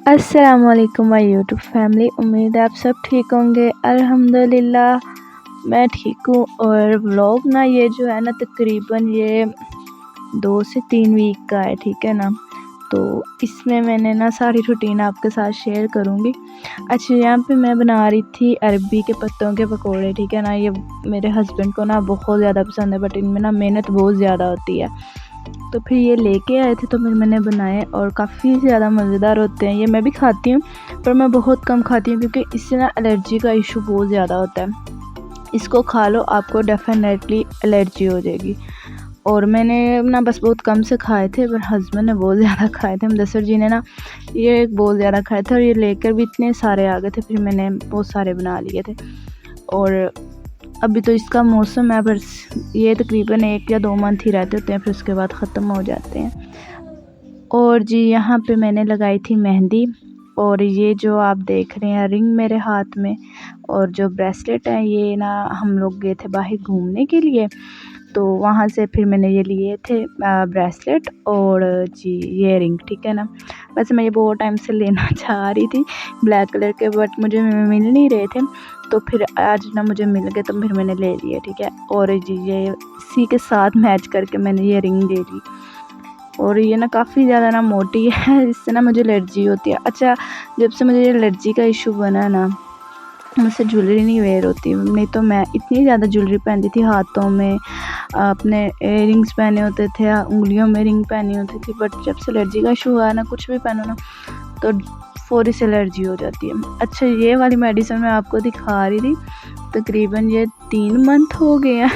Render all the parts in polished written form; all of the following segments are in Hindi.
अस्सलामुअलैकुम माय यूट्यूब फैमिली। उम्मीद है आप सब ठीक होंगे। अल्हम्दुलिल्लाह मैं ठीक हूँ। और व्लॉग ना ये जो है ना तकरीबन ये 2 से 3 वीक का है, ठीक है ना। तो इसमें मैंने ना सारी रूटीन आपके साथ शेयर करूँगी। अच्छा, यहाँ पे मैं बना रही थी अरबी के पत्तों के पकोड़े, ठीक है ना। ये मेरे हस्बैंड को ना बहुत ज़्यादा पसंद है, बट इनमें ना मेहनत बहुत ज़्यादा होती है। तो फिर ये लेके आए थे तो फिर मैंने बनाए और काफ़ी ज़्यादा मज़ेदार होते हैं। ये मैं भी खाती हूँ पर मैं बहुत कम खाती हूँ क्योंकि इससे ना एलर्जी का इशू बहुत ज़्यादा होता है। इसको खा लो आपको डेफिनेटली एलर्जी हो जाएगी। और मैंने ना बस बहुत कम से खाए थे पर हस्बैंड ने बहुत ज़्यादा खाए थे। मुदस्सर जी ने ना ये बहुत ज़्यादा खाए थे और ये लेकर भी इतने सारे आ गए थे, फिर मैंने बहुत सारे बना लिए थे। और अभी तो इसका मौसम है, पर ये तकरीबन 1 या 2 मंथ ही रहते होते हैं, फिर उसके बाद ख़त्म हो जाते हैं। और जी यहाँ पे मैंने लगाई थी मेहंदी। और ये जो आप देख रहे हैं रिंग मेरे हाथ में और जो ब्रेसलेट है ये ना हम लोग गए थे बाहर घूमने के लिए, तो वहाँ से फिर मैंने ये लिए थे ब्रेसलेट और जी ये रिंग, ठीक है ना। वैसे मैं ये बहुत टाइम से लेना चाह रही थी ब्लैक कलर के, बट मुझे मिल नहीं रहे थे। तो फिर आज ना मुझे मिल गए तो फिर मैंने ले लिए, ठीक है। और जी ये इसी के साथ मैच करके मैंने ये रिंग ले ली। और ये ना काफ़ी ज़्यादा ना मोटी है, इससे ना मुझे एलर्जी होती है। अच्छा, जब से मुझे एलर्जी का इशू बना ना मुझसे ज्वेलरी नहीं वेयर होती। नहीं तो मैं इतनी ज़्यादा ज्वेलरी पहनती थी, हाथों में अपने रिंग्स पहने होते थे, उंगलियों में रिंग पहनी होती थी। बट जब से एलर्जी का इशू हुआ ना कुछ भी पहनो ना तो फ़ौरी से एलर्जी हो जाती है। अच्छा, ये वाली मेडिसिन मैं आपको दिखा रही थी, तकरीबन ये 3 मंथ हो गए हैं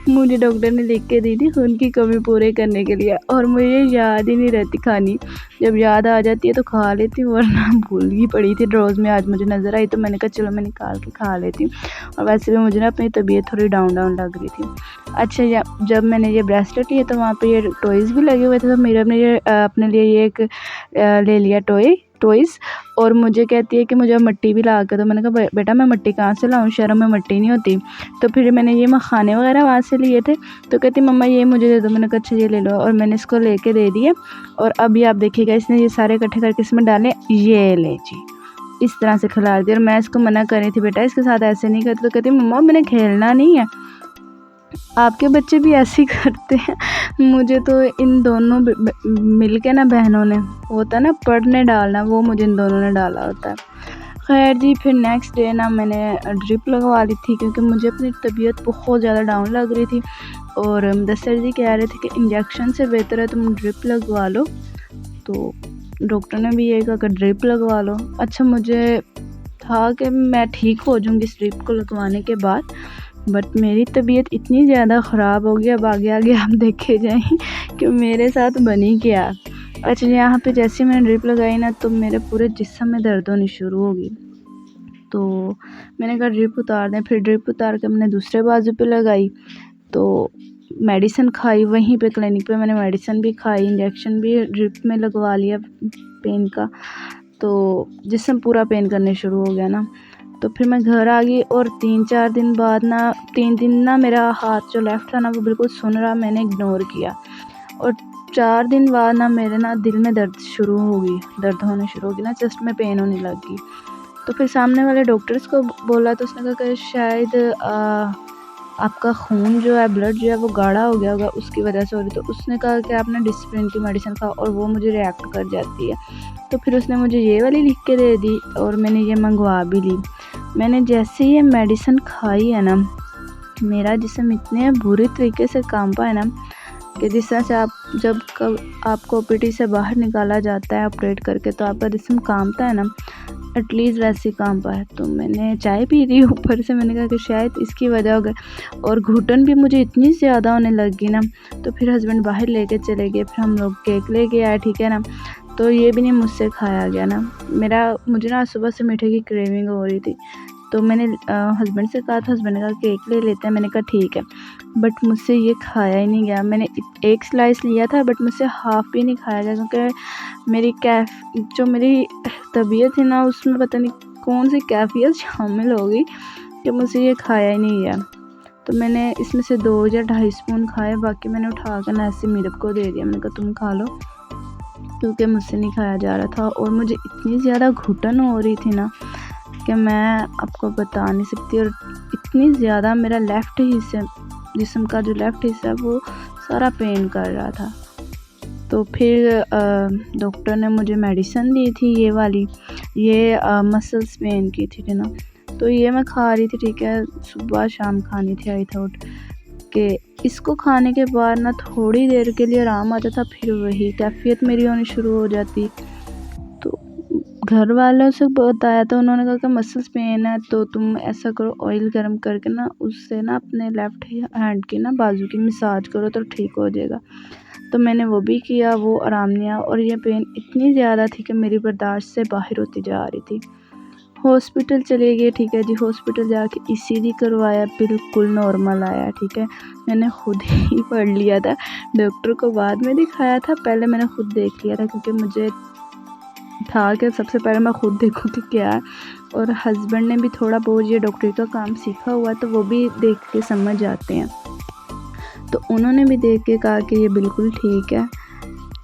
मुझे डॉक्टर ने लिख के दी थी खून की कमी पूरे करने के लिए, और मुझे याद ही नहीं रहती खानी। जब याद आ जाती है तो खा लेती हूँ, वरना भूल ही पड़ी थी रोज़ में। आज मुझे नज़र आई तो मैंने कहा चलो मैं निकाल के खा लेती हूँ। और वैसे भी मुझे ना अपनी तबीयत थोड़ी डाउन डाउन लग रही थी। अच्छा, जब मैंने ये ब्रेसलेट लिया तो वहाँ पे ये टॉयज़ भी लगे हुए थे, तो मेरे ने ये अपने लिए ये एक ले लिया टॉयज़। और मुझे कहती है कि मुझे मिट्टी भी ला के दो। मैंने कहा बेटा मैं मिट्टी कहाँ से लाऊँ, शहरों में मिट्टी नहीं होती। तो फिर मैंने ये मखाने वगैरह वहाँ से लिए थे, तो कहती मम्मा ये मुझे दे दो। मैंने कहा अच्छा ये ले लो, और मैंने इसको लेके दे दिए। और अभी आप देखिएगा इसने ये सारे इकट्ठे करके इसमें डाले, ये ले जी इस तरह से खिला दिया। और मैं इसको मना कर रही थी बेटा इसके साथ ऐसे नहीं करते, तो कहती मम्मा मैंने खेलना नहीं है। आपके बच्चे भी ऐसे ही करते हैं। मुझे तो इन दोनों मिल के ना बहनों ने होता है ना पढ़ने डालना, वो मुझे इन दोनों ने डाला होता है। खैर जी, फिर नेक्स्ट डे ना मैंने ड्रिप लगवा ली थी क्योंकि मुझे अपनी तबीयत बहुत ज़्यादा डाउन लग रही थी। और मुदस्सर जी कह रहे थे कि इंजेक्शन से बेहतर है तुम ड्रिप लगवा लो, तो डॉक्टर ने भी यही कहा कि ड्रिप लगवा लो। अच्छा, मुझे था कि मैं ठीक हो जाऊँगी इस ड्रिप को लगवाने के बाद, बट मेरी तबीयत इतनी ज़्यादा ख़राब हो गई। अब आगे आगे आप देखे जाएँ कि मेरे साथ बनी क्या। अच्छा, यहाँ पे जैसे मैंने ड्रिप लगाई ना तो मेरे पूरे जिस्म में दर्द होनी शुरू हो गई। तो मैंने कहा ड्रिप उतार दें। फिर ड्रिप उतार के मैंने दूसरे बाजू पे लगाई, तो मेडिसिन खाई वहीं पे क्लिनिक पे। मैंने मेडिसिन भी खाई, इंजेक्शन भी ड्रिप में लगवा लिया पेन का, तो जिस्म पूरा पेन करने शुरू हो गया ना। तो फिर मैं घर आ गई और 3-4 दिन बाद ना 3 दिन ना मेरा हाथ जो लेफ़्ट था ना वो बिल्कुल सुन रहा, मैंने इग्नोर किया। और 4 दिन बाद ना मेरे ना दिल में दर्द होने शुरू हो गई ना, चेस्ट में पेन होने लग गई। तो फिर सामने वाले डॉक्टर्स को बोला तो उसने कहा कि शायद आपका खून जो है, ब्लड जो है वो गाढ़ा हो गया होगा, उसकी वजह से हो रही। तो उसने कहा कि आपने डिस्प्रिन की मेडिसिन खाओ और वो मुझे रिएक्ट कर जाती है। तो फिर उसने मुझे ये वाली लिख के दे दी और मैंने ये मंगवा भी ली। मैंने जैसे ये मेडिसिन खाई है ना, मेरा जिस्म इतने बुरे तरीके से कांपा है ना कि जिस तरह से आपको ओपीडी से बाहर निकाला जाता है ऑपरेट करके, तो आपका जिस्म कांपता है ना, एटलीस्ट वैसे ही कांपा है। तो मैंने चाय पी रही ऊपर से, मैंने कहा कि शायद इसकी वजह हो गई। और घुटन भी मुझे इतनी ज़्यादा होने लगी ना, तो फिर हस्बैंड बाहर लेके चले गए। फिर हम लोग केक लेके आए, ठीक है ना। तो ये भी नहीं मुझसे खाया गया ना। मुझे ना सुबह से मीठे की क्रेविंग हो रही थी, तो मैंने हस्बैंड से कहा था, हस्बैंड ने कहा केक ले लेते हैं। मैंने कहा ठीक है, बट मुझसे ये खाया ही नहीं गया। मैंने एक स्लाइस लिया था बट मुझसे हाफ़ भी नहीं खाया गया, क्योंकि मेरी तबीयत थी ना उसमें पता नहीं कौन सी कैफियत शामिल हो गई कि मुझसे ये खाया ही नहीं गया। तो मैंने इसमें से 2 या 2.5 स्पून खाए, बाकी मैंने उठा कर ना ऐसे मीरब को दे दिया। मैंने कहा तुम खा लो। क्योंकि मुझसे नहीं खाया जा रहा था और मुझे इतनी ज़्यादा घुटन हो रही थी ना कि मैं आपको बता नहीं सकती। और इतनी ज़्यादा मेरा लेफ़्ट हिस्सा, जिस्म का जो लेफ़्ट हिस्सा है वो सारा पेन कर रहा था। तो फिर डॉक्टर ने मुझे मेडिसिन दी थी ये वाली, ये मसल्स पेन की थी ना, तो ये मैं खा रही थी, ठीक है। सुबह शाम खानी थी आई थॉट कि इसको खाने के बाद ना थोड़ी देर के लिए आराम आता था, फिर वही कैफियत मेरी होनी शुरू हो जाती। तो घर वालों से बताया तो उन्होंने कहा कि मसल्स पेन है तो तुम ऐसा करो, ऑयल गर्म करके ना उससे ना अपने लेफ़्ट हैंड की ना बाजू की मसाज करो तो ठीक हो जाएगा। तो मैंने वो भी किया, वो आराम नहीं आया और ये पेन इतनी ज़्यादा थी कि मेरी बर्दाश्त से बाहर होती जा रही थी। हॉस्पिटल चले गए, ठीक है जी। हॉस्पिटल जाके ईसीजी करवाया, बिल्कुल नॉर्मल आया, ठीक है। मैंने खुद ही पढ़ लिया था, डॉक्टर को बाद में दिखाया था, पहले मैंने खुद देख लिया था क्योंकि मुझे था कि सबसे पहले मैं खुद देखूँ कि क्या है। और हस्बैंड ने भी थोड़ा बहुत ये डॉक्टरी का काम सीखा हुआ तो वो भी देख के समझ जाते हैं, तो उन्होंने भी देख के कहा कि ये बिल्कुल ठीक है।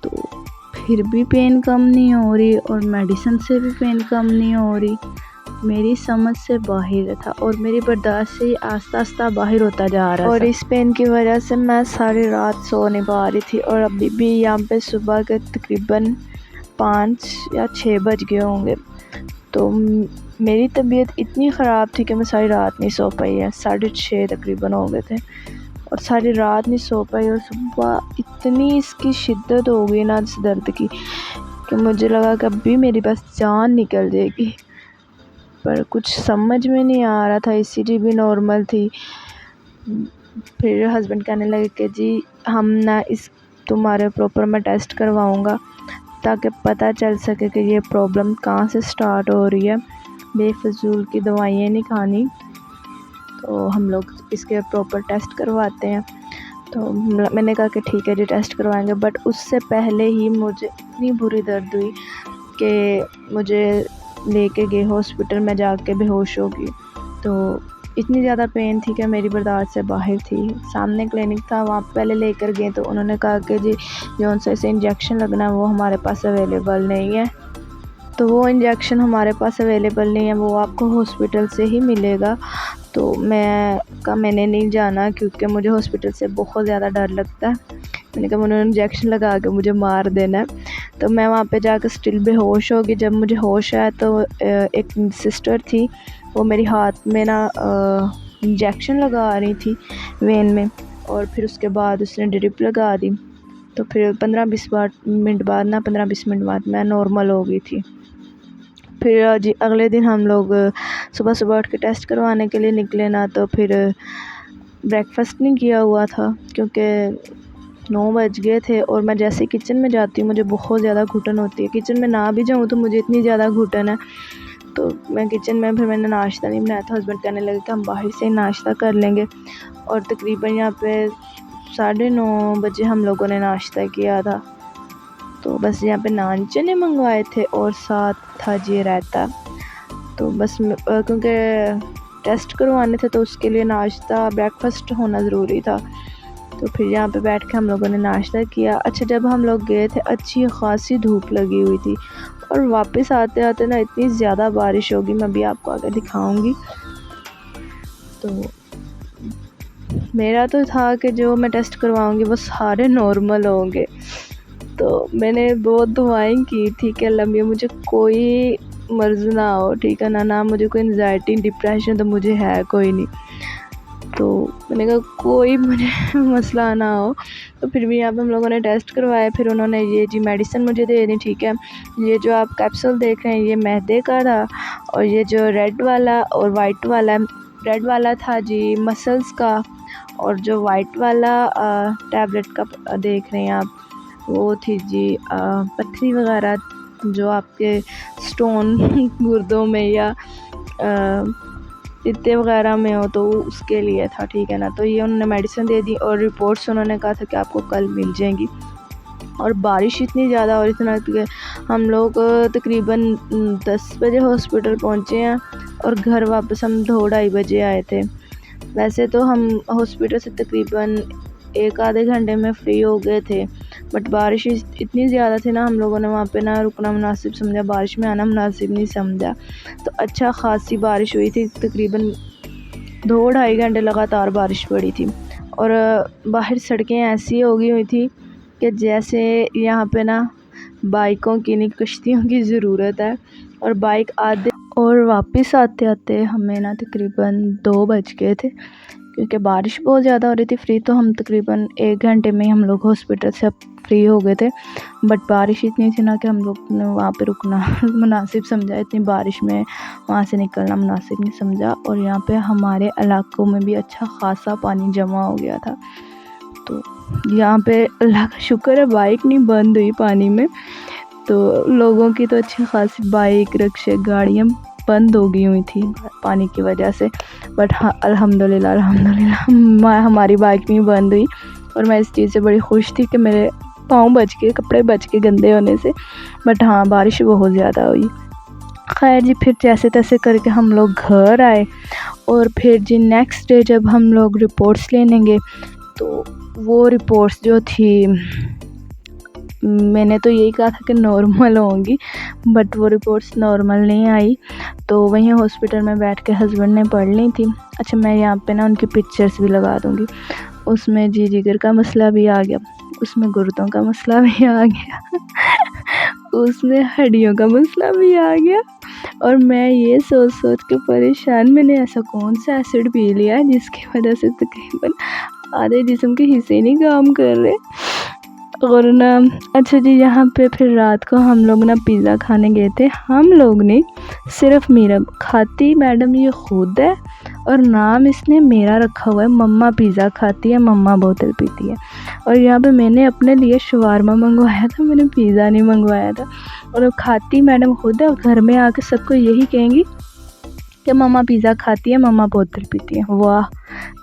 तो फिर भी पेन कम नहीं हो रही और मेडिसिन से भी पेन कम नहीं हो रही, मेरी समझ से बाहर था और मेरी बर्दाश्त से आस्ता आस्ता बाहर होता जा रहा था। और इस पेन की वजह से मैं सारी रात सो नहीं पा रही थी और अभी भी यहाँ पे सुबह के तकरीबन 5 या 6 बज गए होंगे। तो मेरी तबीयत इतनी ख़राब थी कि मैं सारी रात नहीं सो पाई है, 6:30 तकरीबन हो गए थे और सारी रात नहीं सो पाई। और सुबह इतनी इसकी शिद्दत हो गई ना इस दर्द की कि मुझे लगा कि अभी मेरी बस जान निकल जाएगी, पर कुछ समझ में नहीं आ रहा था। ईसीजी भी नॉर्मल थी। फिर हस्बैंड कहने लगे कि जी हम ना इस तुम्हारे प्रॉपर मैं टेस्ट करवाऊँगा ताकि पता चल सके कि ये प्रॉब्लम कहाँ से स्टार्ट हो रही है, बेफजूल की दवाइयाँ नहीं खानी। तो हम लोग इसके प्रॉपर टेस्ट करवाते हैं। तो मैंने कहा कि ठीक है जी टेस्ट करवाएंगे, बट उससे पहले ही मुझे इतनी बुरी दर्द हुई कि मुझे लेके गए हॉस्पिटल में, जाके बेहोश हो गई। तो इतनी ज़्यादा पेन थी कि मेरी बर्दाश्त से बाहर थी। सामने क्लिनिक था, वहाँ पहले लेकर गए तो उन्होंने कहा कि जी जौन से इंजेक्शन लगना है वो हमारे पास अवेलेबल नहीं है। तो वो इंजेक्शन हमारे पास अवेलेबल नहीं है, वो आपको हॉस्पिटल से ही मिलेगा। तो मैंने नहीं जाना क्योंकि मुझे हॉस्पिटल से बहुत ज़्यादा डर लगता है। मैंने कहा उन्होंने इंजेक्शन लगा के मुझे मार देना है। तो मैं वहाँ पे जाकर स्टिल बेहोश हो गई। जब मुझे होश आया तो एक सिस्टर थी, वो मेरी हाथ में ना इंजेक्शन लगा रही थी वेन में, और फिर उसके बाद उसने ड्रिप लगा दी। तो फिर 15-20 मिनट बाद मैं नॉर्मल हो गई थी। फिर जी अगले दिन हम लोग सुबह सुबह उठ के टेस्ट करवाने के लिए निकले ना, तो फिर ब्रेकफास्ट नहीं किया हुआ था क्योंकि 9 बज गए थे। और मैं जैसे ही किचन में जाती हूँ मुझे बहुत ज़्यादा घुटन होती है, किचन में ना भी जाऊँ तो मुझे इतनी ज़्यादा घुटन है। तो मैं किचन में, फिर मैंने नाश्ता नहीं बनाया था। हस्बैंड कहने लगे कि हम बाहर से ही नाश्ता कर लेंगे, और तकरीबन यहाँ पे 9:30 बजे हम लोगों ने नाश्ता किया था। तो बस यहाँ पे नान चने मंगवाए थे और साथ था जी रायता। तो बस क्योंकि टेस्ट करवाने थे तो उसके लिए नाश्ता ब्रेकफास्ट होना ज़रूरी था। तो फिर यहाँ पे बैठ के हम लोगों ने नाश्ता किया। अच्छा, जब हम लोग गए थे अच्छी खासी धूप लगी हुई थी और वापस आते आते ना इतनी ज़्यादा बारिश होगी, मैं भी आपको आगे दिखाऊंगी। तो मेरा तो था कि जो मैं टेस्ट करवाऊंगी वो सारे नॉर्मल होंगे। तो मैंने बहुत दुआएं की थी कि अल्लाह मियां मुझे कोई मर्ज़ ना हो, ठीक है ना मुझे कोई एंजाइटी डिप्रेशन तो मुझे है कोई नहीं। तो मैंने कहा कोई मुझे मसला ना हो। तो फिर भी यहाँ पे हम लोगों ने टेस्ट करवाए। फिर उन्होंने ये जी मेडिसिन मुझे दे दी, ठीक है। ये जो आप कैप्सूल देख रहे हैं ये मैदे का था, और ये जो रेड वाला और वाइट वाला, रेड वाला था जी मसल्स का, और जो वाइट वाला टैबलेट का देख रहे हैं आप वो थी जी पथरी वगैरह, जो आपके स्टोन गुर्दों में या पित्ते वगैरह में हो तो उसके लिए था, ठीक है ना। तो ये उन्होंने मेडिसिन दे दी और रिपोर्ट्स उन्होंने कहा था कि आपको कल मिल जाएंगी। और बारिश इतनी ज़्यादा और इतना कि हम लोग तकरीबन 10 बजे हॉस्पिटल पहुँचे हैं और घर वापस हम 2-2:30 बजे आए थे। वैसे तो हम हॉस्पिटल से तकरीबन एक आधे घंटे में फ्री हो गए थे। बट बारिश इतनी ज़्यादा थी ना, हम लोगों ने वहाँ पे ना रुकना मुनासिब समझा, बारिश में आना मुनासिब नहीं समझा। तो अच्छा खासी बारिश हुई थी, तकरीबन 2-2.5 घंटे लगातार बारिश पड़ी थी। और बाहर सड़कें ऐसी हो गई हुई थी कि जैसे यहाँ पे ना बाइकों की नहीं कश्तियों की ज़रूरत है। और बाइक आधे और वापस आते आते हमें ना तकरीबन 2 बज गए थे, क्योंकि बारिश बहुत ज़्यादा हो रही थी। फ्री तो हम तकरीबन 1 घंटे में ही हम लोग हॉस्पिटल से फ्री हो गए थे। बट बारिश इतनी थी ना कि हम लोग ने वहाँ पे रुकना मुनासिब समझा, इतनी बारिश में वहाँ से निकलना मुनासिब नहीं समझा। और यहाँ पे हमारे इलाकों में भी अच्छा खासा पानी जमा हो गया था। तो यहाँ पे अल्लाह का शुक्र है बाइक नहीं बंद हुई पानी में। तो लोगों की तो अच्छी खासी बाइक रिक्शे गाड़ियाँ बंद हो गई हुई थी पानी की वजह से। बट हाँ अल्हम्दुलिल्लाह हमारी बाइक नहीं बंद हुई। और मैं इस चीज़ से बड़ी खुश थी कि मेरे पाँव बच के, कपड़े बच के गंदे होने से। बट हाँ बारिश बहुत ज़्यादा हुई। खैर जी, फिर जैसे तैसे करके हम लोग घर आए। और फिर जी नेक्स्ट डे जब हम लोग रिपोर्ट्स लेने गए, तो वो रिपोर्ट्स जो थी, मैंने तो यही कहा था कि नॉर्मल होंगी, बट वो रिपोर्ट्स नॉर्मल नहीं आई। तो वहीं हॉस्पिटल में बैठ के हस्बैंड ने पढ़ ली थी। अच्छा, मैं यहाँ पे ना उनकी पिक्चर्स भी लगा दूँगी। उसमें जी जिगर का मसला भी आ गया, उसमें गुर्दों का मसला भी आ गया उसमें हड्डियों का मसला भी आ गया। और मैं ये सोच सोच के परेशान, मैंने ऐसा कौन सा एसिड पी लिया है जिसकी वजह से तकरीबन आधे जिस्म के हिस्से नहीं काम कर रहे। और ना अच्छा जी, यहाँ पे फिर रात को हम लोग ना पिज़्ज़ा खाने गए थे। हम लोग नहीं, सिर्फ मेरा, खाती मैडम ये खुद है और नाम इसने मेरा रखा हुआ है। मम्मा पिज़्ज़ा खाती है, मम्मा बोतल पीती है। और यहाँ पे मैंने अपने लिए शवारमा मंगवाया था, मैंने पिज़्ज़ा नहीं मंगवाया था। और खाती मैडम खुद है, और घर में आके सबको यही कहेंगी कि मम्मा पिज़्ज़ा खाती है, मम्मा बोतल पीती है। वाह,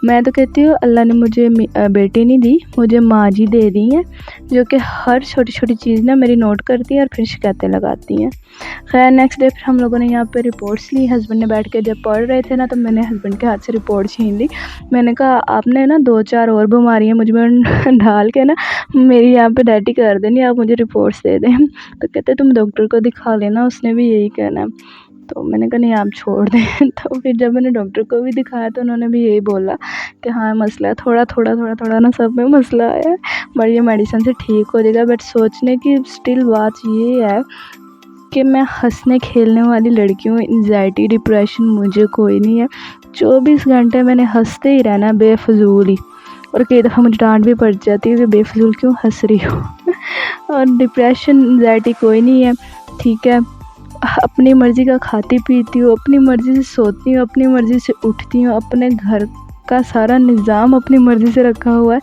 मैं तो कहती हूँ अल्लाह ने मुझे बेटी नहीं दी, मुझे माँ जी दे दी हैं, जो कि हर छोटी छोटी चीज़ ना मेरी नोट करती है और फिर शिकायतें लगाती हैं। खैर नेक्स्ट डे फिर हम लोगों ने यहाँ पे रिपोर्ट्स ली। हस्बैंड ने बैठ के जब पढ़ रहे थे ना, तो मैंने हस्बैंड के हाथ से रिपोर्ट छीन ली। मैंने कहा आपने ना 2-4 और बीमारियाँ मुझ में डाल के ना मेरी यहाँ पे डैटी कर देनी, आप मुझे रिपोर्ट्स दे दें। तो कहते तुम डॉक्टर को दिखा लेना, उसने भी यही कहना है। तो मैंने कहा नहीं आप छोड़ दें तो फिर जब मैंने डॉक्टर को भी दिखाया तो उन्होंने भी यही बोला कि हाँ मसला है, थोड़ा ना सब में मसला है, बट ये मेडिसिन से ठीक हो जाएगा। बट सोचने की स्टिल बात ये है कि मैं हंसने खेलने वाली लड़की हूँ। एंजाइटी डिप्रेशन मुझे कोई नहीं है। 24 घंटे मैंने हंसते ही रहना बेफजूल ही। और कई दफ़ा मुझे डांट भी पड़ जाती है कि बेफजूल क्यों हंस रही हो और डिप्रेशन एंजाइटी कोई नहीं है, ठीक है। अपनी मर्ज़ी का खाती पीती हूँ, अपनी मर्ज़ी से सोती हूँ, अपनी मर्ज़ी से उठती हूँ, अपने घर का सारा निज़ाम अपनी मर्ज़ी से रखा हुआ है।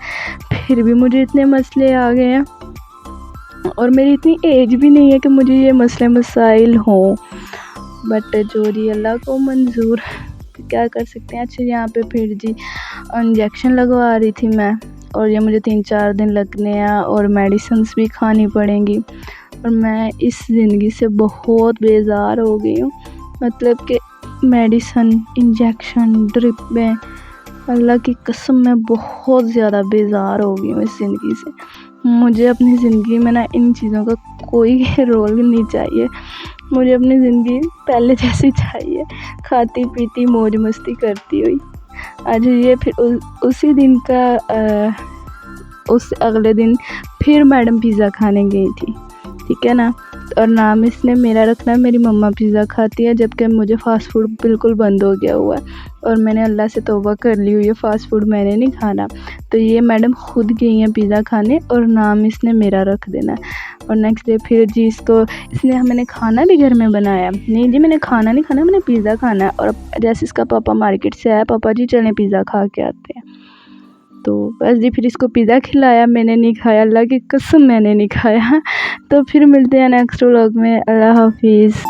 फिर भी मुझे इतने मसले आ गए हैं, और मेरी इतनी एज भी नहीं है कि मुझे ये मसले मसाइल हों। बट जो जी अल्लाह को मंजूर, क्या कर सकते हैं। अच्छा, यहाँ पे फिर जी इंजेक्शन लगवा रही थी मैं, और ये मुझे 3-4 दिन लगने हैं और मेडिसिन्स भी खानी पड़ेंगी। और मैं इस ज़िंदगी से बहुत बेज़ार हो गई हूँ, मतलब कि मेडिसन, इंजेक्शन, ड्रिपें, अल्लाह की कसम मैं बहुत ज़्यादा बेज़ार हो गई हूँ इस ज़िंदगी से। मुझे अपनी ज़िंदगी में ना इन चीज़ों का कोई रोल नहीं चाहिए। मुझे अपनी ज़िंदगी पहले जैसी चाहिए, खाती पीती मौज मस्ती करती हुई। आज ये फिर उसी दिन का उस अगले दिन फिर मैडम पिज़्ज़ा खाने गई थी, ठीक है ना। और नाम इसने मेरा रखना है, मेरी मम्मा पिज़्ज़ा खाती है, जबकि मुझे फ़ास्ट फूड बिल्कुल बंद हो गया हुआ है। और मैंने अल्लाह से तौबा कर ली हुई है, फ़ास्ट फूड मैंने नहीं खाना। तो ये मैडम खुद गई हैं पिज़्ज़ा खाने, और नाम इसने मेरा रख देना है। और नेक्स्ट डे फिर जी इसने मैंने खाना भी घर में बनाया। नहीं जी मैंने खाना नहीं खाना, मैंने पिज़्ज़ा खाना है। और जैसे इसका पापा मार्केट से आया, पापा जी चलें पिज़्ज़ा खा के आते हैं। तो बस जी फिर इसको पिज़्ज़ा खिलाया, मैंने नहीं खाया, अल्लाह की कसम मैंने नहीं खाया। तो फिर मिलते हैं नेक्स्ट व्लॉग में। अल्लाह हाफिज़।